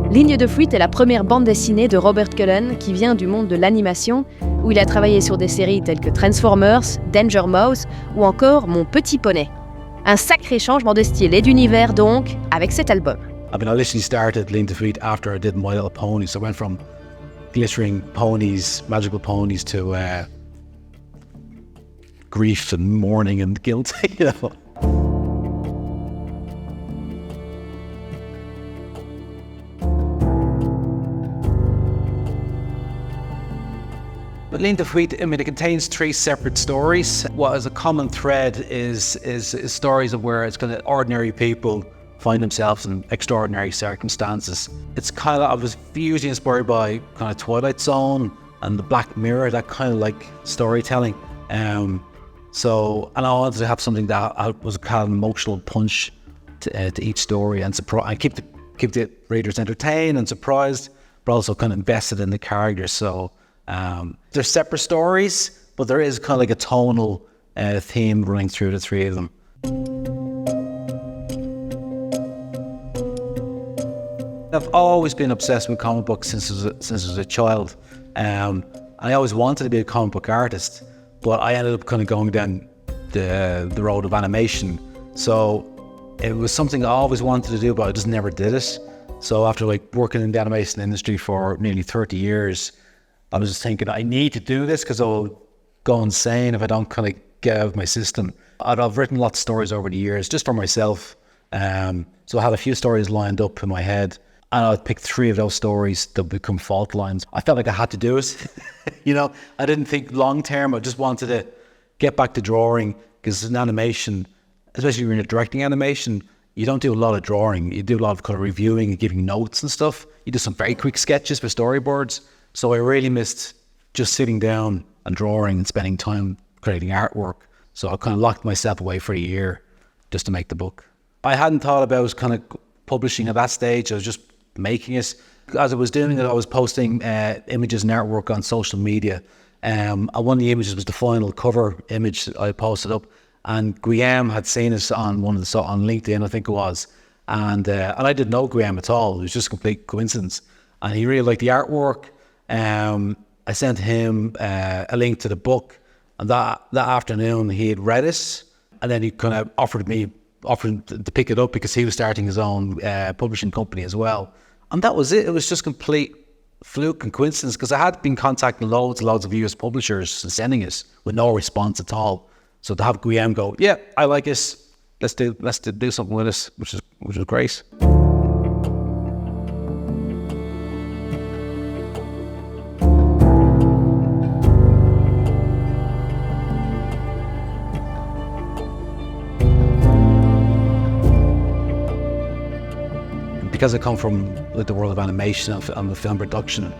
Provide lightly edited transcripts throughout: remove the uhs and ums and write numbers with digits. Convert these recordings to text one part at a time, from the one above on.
Ligne de fuite est la première bande dessinée de Robert Cullen qui vient du monde de l'animation, où il a travaillé sur des séries telles que Transformers, Danger Mouse ou encore Mon Petit Poney. Un sacré changement de style et d'univers donc, avec cet album. I literally started Ligne de fuite after I did My Little Pony, so I went from glittering ponies, magical ponies, to grief and mourning and guilt, you know. But Ligne de fuite, it contains 3 separate stories. What is a common thread is stories of where it's kind of ordinary people find themselves in extraordinary circumstances. It's kind of, I was hugely inspired by kind of Twilight Zone and the Black Mirror, that kind of like storytelling. And I wanted to have something that was a kind of emotional punch to each story and keep the readers entertained and surprised, but also kind of invested in the characters. So they're separate stories, but there is kind of like a tonal theme running through the 3 of them. I've always been obsessed with comic books since I was a child. I always wanted to be a comic book artist, but I ended up kind of going down the road of animation. So it was something I always wanted to do, but I just never did it. So after like working in the animation industry for nearly 30 years, I was just thinking, I need to do this because I'll go insane if I don't kind of get out of my system. I've written lots of stories over the years just for myself. So I had a few stories lined up in my head, and I picked 3 of those stories that become fault lines. I felt like I had to do it. You know, I didn't think long term. I just wanted to get back to drawing, because in animation, especially when you're directing animation, you don't do a lot of drawing. You do a lot of kind of reviewing and giving notes and stuff. You do some very quick sketches for storyboards. So I really missed just sitting down and drawing and spending time creating artwork. So I kind of locked myself away for a year just to make the book. I hadn't thought about kind of publishing at that stage. I was just making it. As I was doing it, I was posting images and artwork on social media. And one of the images was the final cover image that I posted up. And Guillaume had seen it on on LinkedIn, I think it was. And I didn't know Guillaume at all. It was just a complete coincidence. And he really liked the artwork. I sent him a link to the book, and that afternoon he had read it, and then he kind of offered to pick it up because he was starting his own publishing company as well. And that was it. It was just complete fluke and coincidence, because I had been contacting loads and loads of US publishers and sending it with no response at all. So to have Guillaume go, yeah, I like it, let's do something with it, which was great. Because I come from the world of animation and the film production,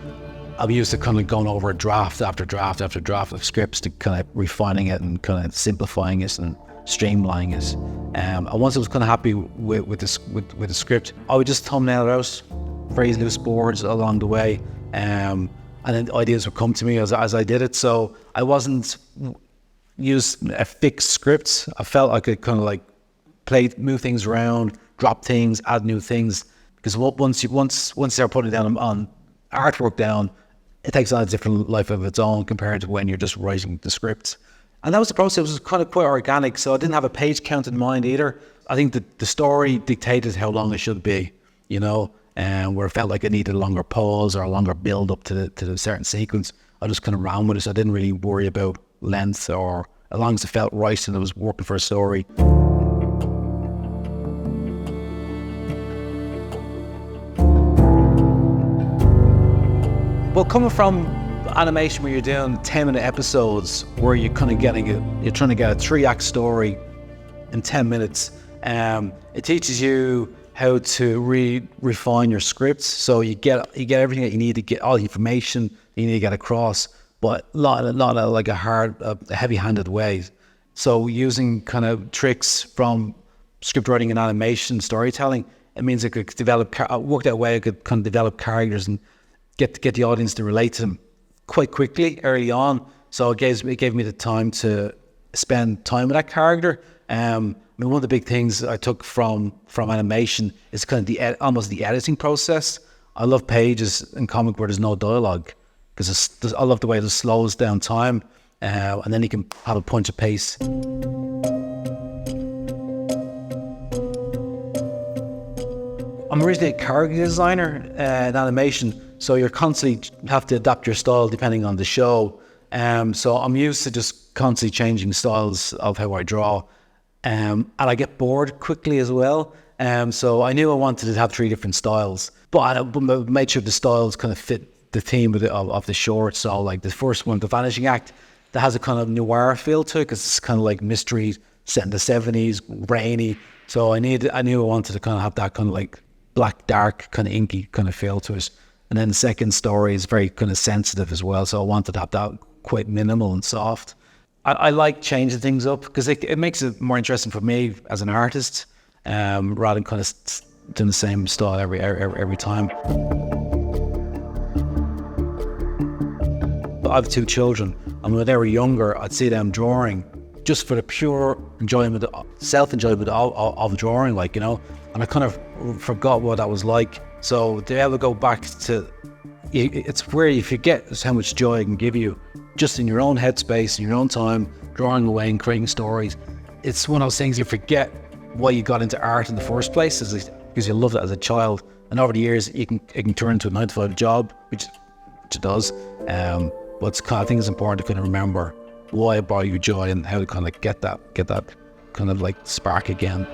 I'm used to kind of going over draft after draft after draft of scripts to kind of refining it and kind of simplifying it and streamlining it. And once I was kind of happy with the script, I would just thumbnail it out, phrase loose boards along the way, and then ideas would come to me as I did it. So I wasn't used a fixed script. I felt I could kind of like move things around, drop things, add new things. Because once you start putting down on artwork down, it takes on a different life of its own compared to when you're just writing the script. And that was the process. It was kind of quite organic, so I didn't have a page count in mind either. I think the story dictated how long it should be, you know, and where it felt like it needed a longer pause or a longer build up to the certain sequence, I just kind of ran with it. So I didn't really worry about length, or as long as it felt right and it was working for a story. Well, coming from animation where you're doing 10-minute episodes, where you're kind of you're trying to get a 3-act story in 10 minutes, it teaches you how to refine your scripts. So you get everything that you need to get, all the information you need to get across, but not like a heavy-handed way. So using kind of tricks from script writing and animation storytelling, it means I could work that way. I could kind of develop characters and get the audience to relate to them quite quickly early on. So it gave me the time to spend time with that character. One of the big things I took from animation is kind of almost the editing process. I love pages in comic where there's no dialogue, because I love the way it slows down time, and then you can have a punch of pace. I'm originally a character designer in animation, so you're constantly have to adapt your style depending on the show. So I'm used to just constantly changing styles of how I draw, and I get bored quickly as well. So I knew I wanted to have 3 different styles, but I made sure the styles kind of fit the theme of the short. So like the first one, The Vanishing Act, that has a kind of noir feel to it, because it's kind of like mystery set in the 70s, rainy. So I knew I wanted to kind of have that kind of like black, dark, kind of inky kind of feel to it. And then the second story is very kind of sensitive as well, so I wanted to have that quite minimal and soft. I like changing things up because it makes it more interesting for me as an artist, rather than kind of doing the same style every time. I have 2 children, and when they were younger, I'd see them drawing just for the pure enjoyment, self-enjoyment of drawing, like, you know, and I kind of forgot what that was like. So to be able to go back to, it's where you forget how much joy it can give you, just in your own headspace, in your own time, drawing away and creating stories. It's one of those things you forget why you got into art in the first place, because you loved it as a child, and over the years it can turn into a 9-to-5 job, which it does. But I think it's important to kind of remember why it brought you joy and how to kind of get that kind of like spark again.